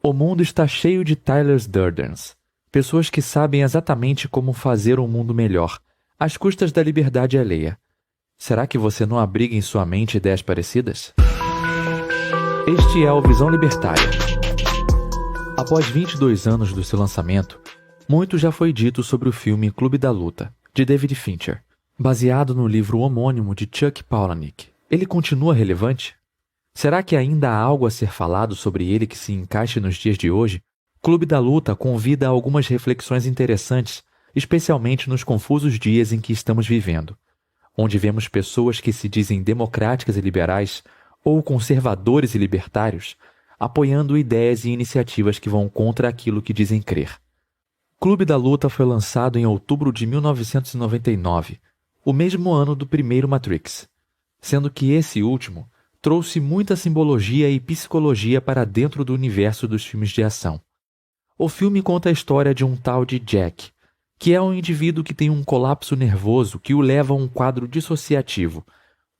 O mundo está cheio de Tyler Durdens, pessoas que sabem exatamente como fazer um mundo melhor, às custas da liberdade alheia. Será que você não abriga em sua mente ideias parecidas? Este é o Visão Libertária. Após 22 anos do seu lançamento, muito já foi dito sobre o filme Clube da Luta, de David Fincher, baseado no livro homônimo de Chuck Palahniuk. Ele continua relevante? Será que ainda há algo a ser falado sobre ele que se encaixe nos dias de hoje? Clube da Luta convida a algumas reflexões interessantes, especialmente nos confusos dias em que estamos vivendo, onde vemos pessoas que se dizem democráticas e liberais ou conservadores e libertários, apoiando ideias e iniciativas que vão contra aquilo que dizem crer. Clube da Luta foi lançado em outubro de 1999, o mesmo ano do primeiro Matrix, sendo que esse último trouxe muita simbologia e psicologia para dentro do universo dos filmes de ação. O filme conta a história de um tal de Jack, que é um indivíduo que tem um colapso nervoso que o leva a um quadro dissociativo,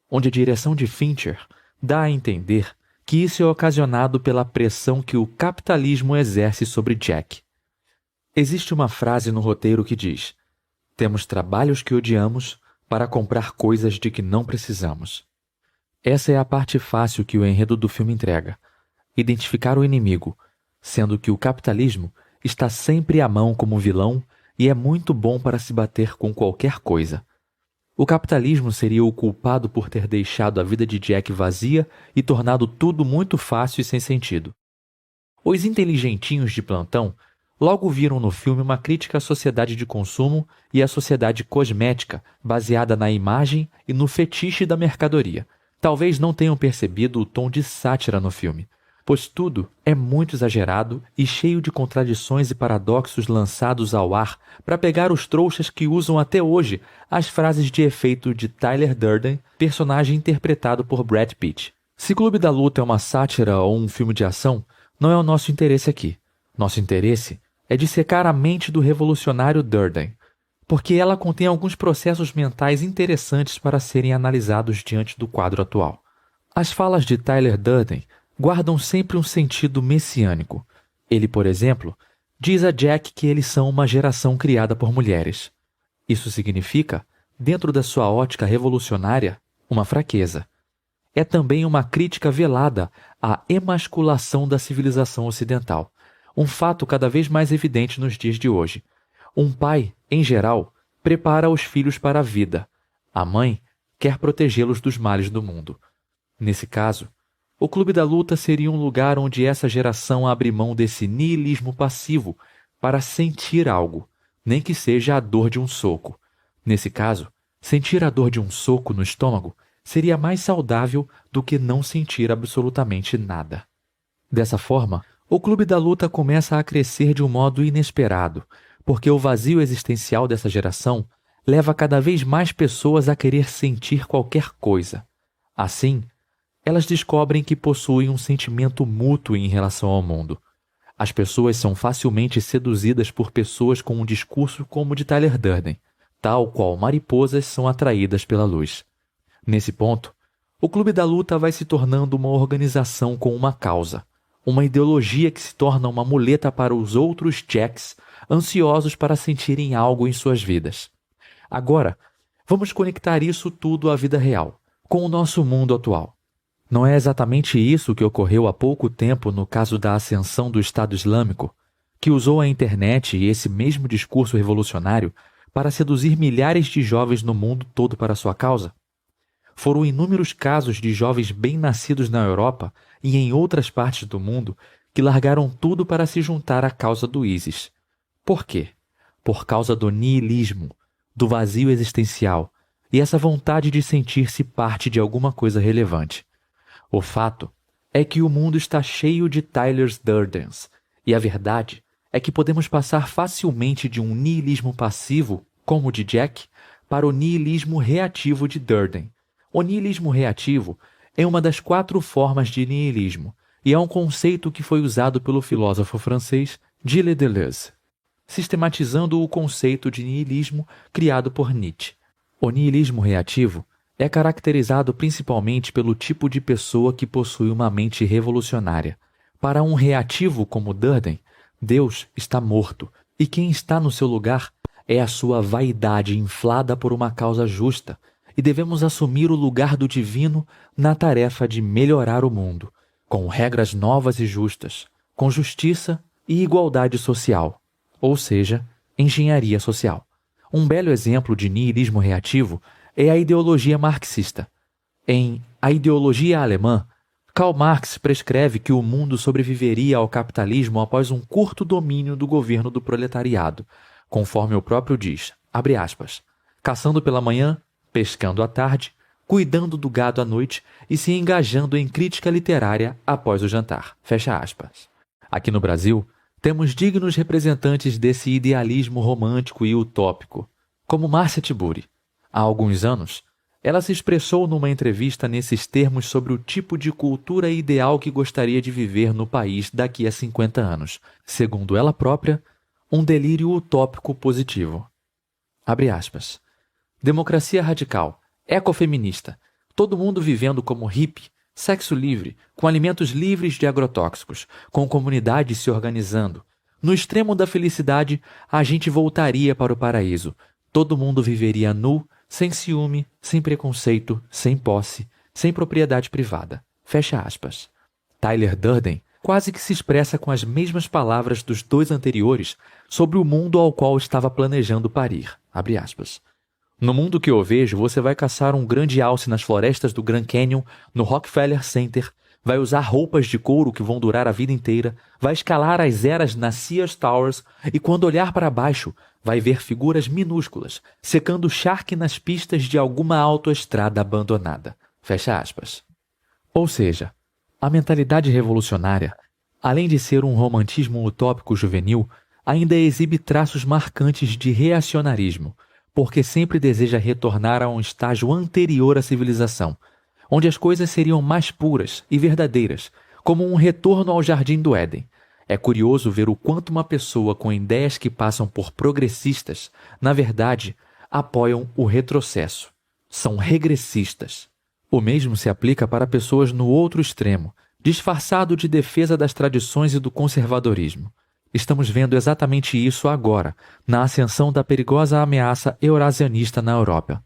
onde a direção de Fincher dá a entender que isso é ocasionado pela pressão que o capitalismo exerce sobre Jack. Existe uma frase no roteiro que diz: "Temos trabalhos que odiamos para comprar coisas de que não precisamos." Essa é a parte fácil que o enredo do filme entrega: identificar o inimigo, sendo que o capitalismo está sempre à mão como vilão e é muito bom para se bater com qualquer coisa. O capitalismo seria o culpado por ter deixado a vida de Jack vazia e tornado tudo muito fácil e sem sentido. Os inteligentinhos de plantão logo viram no filme uma crítica à sociedade de consumo e à sociedade cosmética baseada na imagem e no fetiche da mercadoria. Talvez não tenham percebido o tom de sátira no filme, pois tudo é muito exagerado e cheio de contradições e paradoxos lançados ao ar para pegar os trouxas que usam até hoje as frases de efeito de Tyler Durden, personagem interpretado por Brad Pitt. Se Clube da Luta é uma sátira ou um filme de ação, não é o nosso interesse aqui. Nosso interesse é dissecar a mente do revolucionário Durden, porque ela contém alguns processos mentais interessantes para serem analisados diante do quadro atual. As falas de Tyler Durden guardam sempre um sentido messiânico. Ele, por exemplo, diz a Jack que eles são uma geração criada por mulheres. Isso significa, dentro da sua ótica revolucionária, uma fraqueza. É também uma crítica velada à emasculação da civilização ocidental, um fato cada vez mais evidente nos dias de hoje. Um pai, em geral, prepara os filhos para a vida. A mãe quer protegê-los dos males do mundo. Nesse caso, o Clube da Luta seria um lugar onde essa geração abre mão desse niilismo passivo para sentir algo, nem que seja a dor de um soco. Nesse caso, sentir a dor de um soco no estômago seria mais saudável do que não sentir absolutamente nada. Dessa forma, o Clube da Luta começa a crescer de um modo inesperado, porque o vazio existencial dessa geração leva cada vez mais pessoas a querer sentir qualquer coisa. Assim, elas descobrem que possuem um sentimento mútuo em relação ao mundo. As pessoas são facilmente seduzidas por pessoas com um discurso como o de Tyler Durden, tal qual mariposas são atraídas pela luz. Nesse ponto, o Clube da Luta vai se tornando uma organização com uma causa, uma ideologia que se torna uma muleta para os outros Jacks ansiosos para sentirem algo em suas vidas. Agora, vamos conectar isso tudo à vida real, com o nosso mundo atual. Não é exatamente isso que ocorreu há pouco tempo no caso da ascensão do Estado Islâmico, que usou a internet e esse mesmo discurso revolucionário para seduzir milhares de jovens no mundo todo para sua causa? Foram inúmeros casos de jovens bem-nascidos na Europa e em outras partes do mundo que largaram tudo para se juntar à causa do ISIS. Por quê? Por causa do niilismo, do vazio existencial e essa vontade de sentir-se parte de alguma coisa relevante. O fato é que o mundo está cheio de Tyler Durdens, e a verdade é que podemos passar facilmente de um niilismo passivo, como o de Jack, para o niilismo reativo de Durden. O niilismo reativo é uma das 4 formas de niilismo, e é um conceito que foi usado pelo filósofo francês Gilles Deleuze, sistematizando o conceito de niilismo criado por Nietzsche. O niilismo reativo é caracterizado principalmente pelo tipo de pessoa que possui uma mente revolucionária, Para um reativo como Durden, Deus está morto, e quem está no seu lugar é a sua vaidade inflada por uma causa justa, e devemos assumir o lugar do divino na tarefa de melhorar o mundo, com regras novas e justas, com justiça e igualdade social, ou seja, engenharia social. Um belo exemplo de niilismo reativo é a ideologia marxista. Em A Ideologia Alemã, Karl Marx prescreve que o mundo sobreviveria ao capitalismo após um curto domínio do governo do proletariado, conforme o próprio diz, abre aspas, caçando pela manhã, pescando à tarde, cuidando do gado à noite e se engajando em crítica literária após o jantar, fecha aspas. Aqui no Brasil, temos dignos representantes desse idealismo romântico e utópico, como Márcia Tiburi. Há alguns anos, ela se expressou numa entrevista nesses termos sobre o tipo de cultura ideal que gostaria de viver no país daqui a 50 anos, segundo ela própria, um delírio utópico positivo. Abre aspas. Democracia radical, ecofeminista, todo mundo vivendo como hippie, sexo livre, com alimentos livres de agrotóxicos, com comunidades se organizando. No extremo da felicidade, a gente voltaria para o paraíso. Todo mundo viveria nu, sem ciúme, sem preconceito, sem posse, sem propriedade privada. Fecha aspas. Tyler Durden quase que se expressa com as mesmas palavras dos dois anteriores sobre o mundo ao qual estava planejando parir. Abre aspas. No mundo que eu vejo, você vai caçar um grande alce nas florestas do Grand Canyon, no Rockefeller Center, vai usar roupas de couro que vão durar a vida inteira, vai escalar as eras nas Sears Towers e quando olhar para baixo, vai ver figuras minúsculas, secando charque nas pistas de alguma autoestrada abandonada. Fecha aspas. Ou seja, a mentalidade revolucionária, além de ser um romantismo utópico juvenil, ainda exibe traços marcantes de reacionarismo, porque sempre deseja retornar a um estágio anterior à civilização, onde as coisas seriam mais puras e verdadeiras, como um retorno ao Jardim do Éden. É curioso ver o quanto uma pessoa com ideias que passam por progressistas, na verdade, apoiam o retrocesso. São regressistas. O mesmo se aplica para pessoas no outro extremo, disfarçado de defesa das tradições e do conservadorismo. Estamos vendo exatamente isso agora, na ascensão da perigosa ameaça eurasianista na Europa.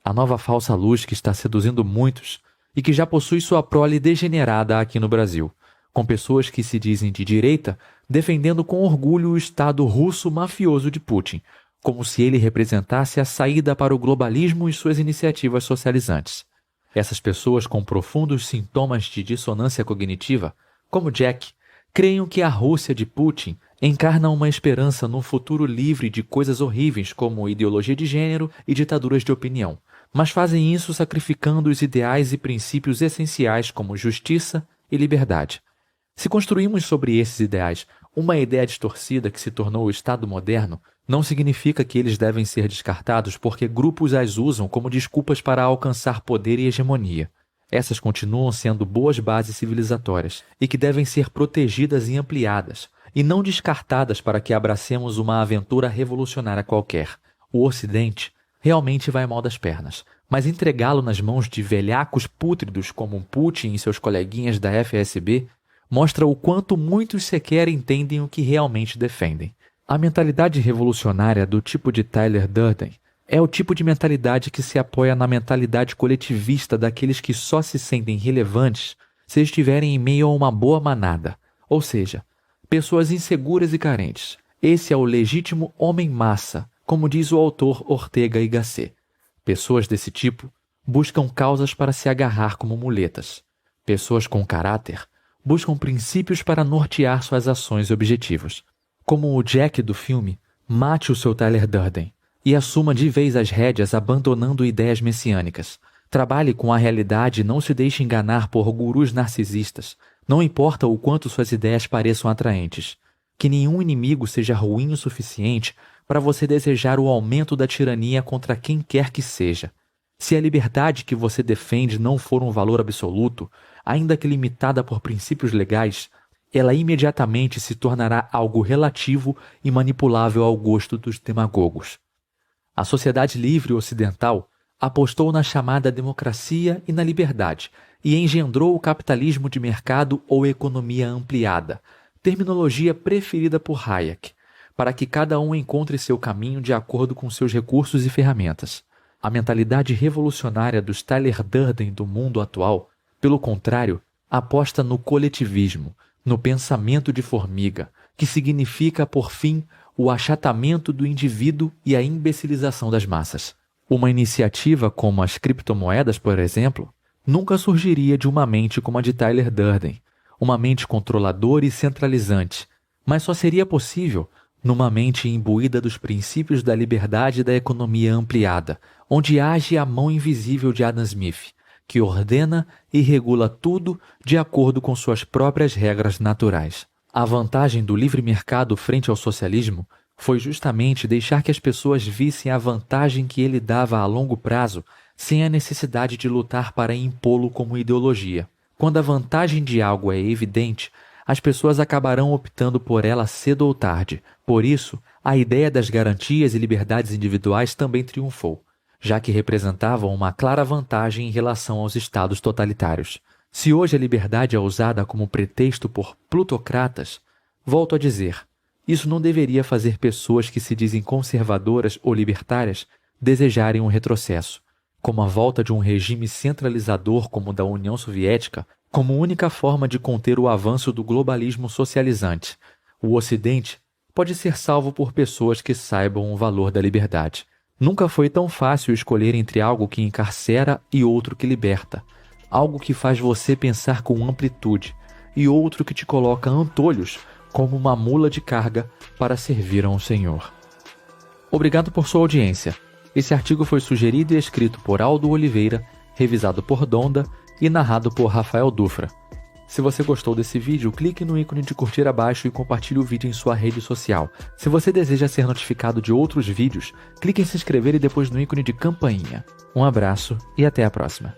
A nova falsa luz que está seduzindo muitos e que já possui sua prole degenerada aqui no Brasil, com pessoas que se dizem de direita defendendo com orgulho o Estado russo mafioso de Putin, como se ele representasse a saída para o globalismo e suas iniciativas socializantes. Essas pessoas com profundos sintomas de dissonância cognitiva, como Jack, creem que a Rússia de Putin encarna uma esperança num futuro livre de coisas horríveis como ideologia de gênero e ditaduras de opinião, mas fazem isso sacrificando os ideais e princípios essenciais como justiça e liberdade. Se construímos sobre esses ideais uma ideia distorcida que se tornou o Estado moderno, não significa que eles devem ser descartados porque grupos as usam como desculpas para alcançar poder e hegemonia. Essas continuam sendo boas bases civilizatórias e que devem ser protegidas e ampliadas, e não descartadas para que abracemos uma aventura revolucionária qualquer. O Ocidente realmente vai mal das pernas, mas entregá-lo nas mãos de velhacos pútridos como Putin e seus coleguinhas da FSB mostra o quanto muitos sequer entendem o que realmente defendem. A mentalidade revolucionária do tipo de Tyler Durden é o tipo de mentalidade que se apoia na mentalidade coletivista daqueles que só se sentem relevantes se estiverem em meio a uma boa manada, ou seja, pessoas inseguras e carentes. Esse é o legítimo homem-massa, como diz o autor Ortega y Gasset. Pessoas desse tipo buscam causas para se agarrar como muletas. Pessoas com caráter buscam princípios para nortear suas ações e objetivos. Como o Jack do filme, mate o seu Tyler Durden e assuma de vez as rédeas abandonando ideias messiânicas. Trabalhe com a realidade e não se deixe enganar por gurus narcisistas. Não importa o quanto suas ideias pareçam atraentes. Que nenhum inimigo seja ruim o suficiente para você desejar o aumento da tirania contra quem quer que seja. Se a liberdade que você defende não for um valor absoluto, ainda que limitada por princípios legais, ela imediatamente se tornará algo relativo e manipulável ao gosto dos demagogos. A sociedade livre ocidental apostou na chamada democracia e na liberdade, e engendrou o capitalismo de mercado ou economia ampliada, terminologia preferida por Hayek, para que cada um encontre seu caminho de acordo com seus recursos e ferramentas. A mentalidade revolucionária dos Tyler Durden do mundo atual, pelo contrário, aposta no coletivismo, no pensamento de formiga, que significa, por fim, o achatamento do indivíduo e a imbecilização das massas. Uma iniciativa como as criptomoedas, por exemplo, nunca surgiria de uma mente como a de Tyler Durden, uma mente controladora e centralizante, mas só seria possível numa mente imbuída dos princípios da liberdade e da economia ampliada, onde age a mão invisível de Adam Smith, que ordena e regula tudo de acordo com suas próprias regras naturais. A vantagem do livre mercado frente ao socialismo foi justamente deixar que as pessoas vissem a vantagem que ele dava a longo prazo, sem a necessidade de lutar para impô-lo como ideologia. Quando a vantagem de algo é evidente, as pessoas acabarão optando por ela cedo ou tarde. Por isso, a ideia das garantias e liberdades individuais também triunfou, já que representavam uma clara vantagem em relação aos estados totalitários. Se hoje a liberdade é usada como pretexto por plutocratas, volto a dizer, isso não deveria fazer pessoas que se dizem conservadoras ou libertárias desejarem um retrocesso, como a volta de um regime centralizador como o da União Soviética, como única forma de conter o avanço do globalismo socializante. O Ocidente pode ser salvo por pessoas que saibam o valor da liberdade. Nunca foi tão fácil escolher entre algo que encarcera e outro que liberta, algo que faz você pensar com amplitude e outro que te coloca antolhos como uma mula de carga para servir a um senhor. Obrigado por sua audiência. Esse artigo foi sugerido e escrito por Aldo Oliveira, revisado por Donda e narrado por Rafael Dufra. Se você gostou desse vídeo, clique no ícone de curtir abaixo e compartilhe o vídeo em sua rede social. Se você deseja ser notificado de outros vídeos, clique em se inscrever e depois no ícone de campainha. Um abraço e até a próxima.